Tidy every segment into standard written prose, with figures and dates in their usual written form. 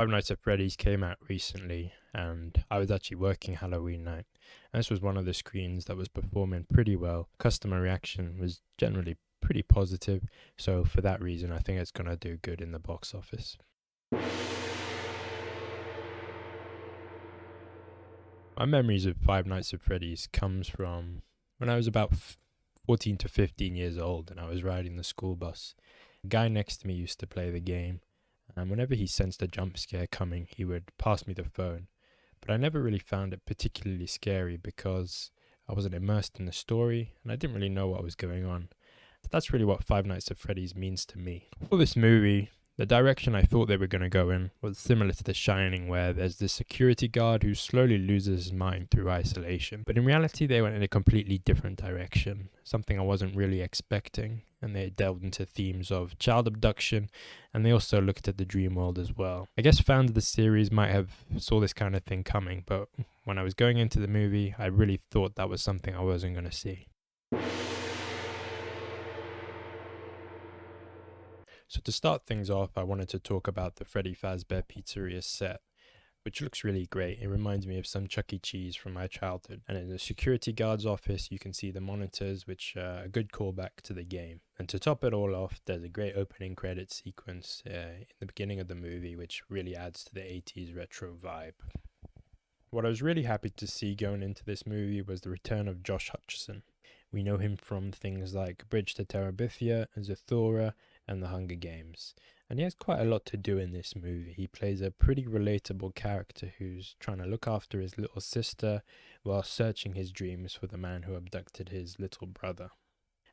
Five Nights at Freddy's came out recently, and I was actually working Halloween night. And this was one of the screens that was performing pretty well. Customer reaction was generally pretty positive, so for that reason, I think it's gonna do good in the box office. My memories of Five Nights at Freddy's comes from when I was about 14 to 15 years old, and I was riding the school bus. The guy next to me used to play the game, and whenever he sensed a jump scare coming, he would pass me the phone. But I never really found it particularly scary because I wasn't immersed in the story and I didn't really know what was going on. But that's really what Five Nights at Freddy's means to me. For this movie, the direction I thought they were going to go in was similar to The Shining, where there's this security guard who slowly loses his mind through isolation. But in reality, they went in a completely different direction, something I wasn't really expecting. And they delved into themes of child abduction, and they also looked at the dream world as well. I guess fans of the series might have saw this kind of thing coming, but when I was going into the movie, I really thought that was something I wasn't going to see. So to start things off, I wanted to talk about the Freddy Fazbear Pizzeria set, which looks really great. It reminds me of some Chuck E. Cheese from my childhood. And in the security guard's office, you can see the monitors, which are a good callback to the game. And to top it all off, there's a great opening credit sequence in the beginning of the movie, which really adds to the 80s retro vibe. What I was really happy to see going into this movie was the return of Josh Hutcherson. We know him from things like Bridge to Terabithia, Zathura, and The Hunger Games. And he has quite a lot to do in this movie. He plays a pretty relatable character who's trying to look after his little sister while searching his dreams for the man who abducted his little brother.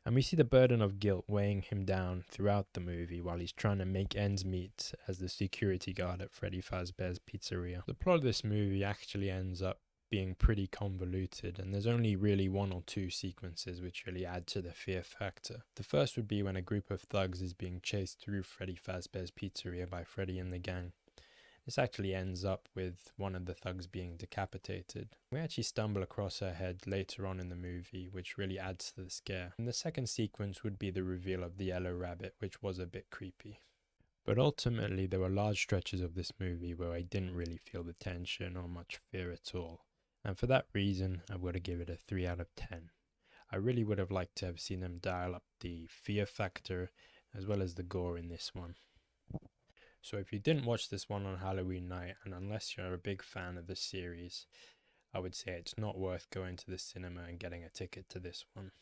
And we see the burden of guilt weighing him down throughout the movie while he's trying to make ends meet as the security guard at Freddy Fazbear's Pizzeria. The plot of this movie actually ends up being pretty convoluted, and there's only really one or two sequences which really add to the fear factor. The first would be when a group of thugs is being chased through Freddy Fazbear's Pizzeria by Freddy and the gang. This actually ends up with one of the thugs being decapitated. We actually stumble across her head later on in the movie, which really adds to the scare. And the second sequence would be the reveal of the yellow rabbit, which was a bit creepy. But ultimately, there were large stretches of this movie where I didn't really feel the tension or much fear at all. And for that reason, I would have given it a 3 out of 10. I really would have liked to have seen them dial up the fear factor as well as the gore in this one. So if you didn't watch this one on Halloween night, and unless you're a big fan of the series, I would say it's not worth going to the cinema and getting a ticket to this one.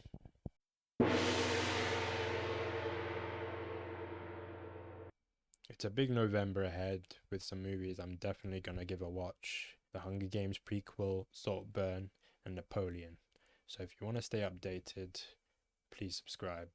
It's a big November ahead with some movies I'm definitely going to give a watch. The Hunger Games prequel, Saltburn, and Napoleon. So if you want to stay updated, please subscribe.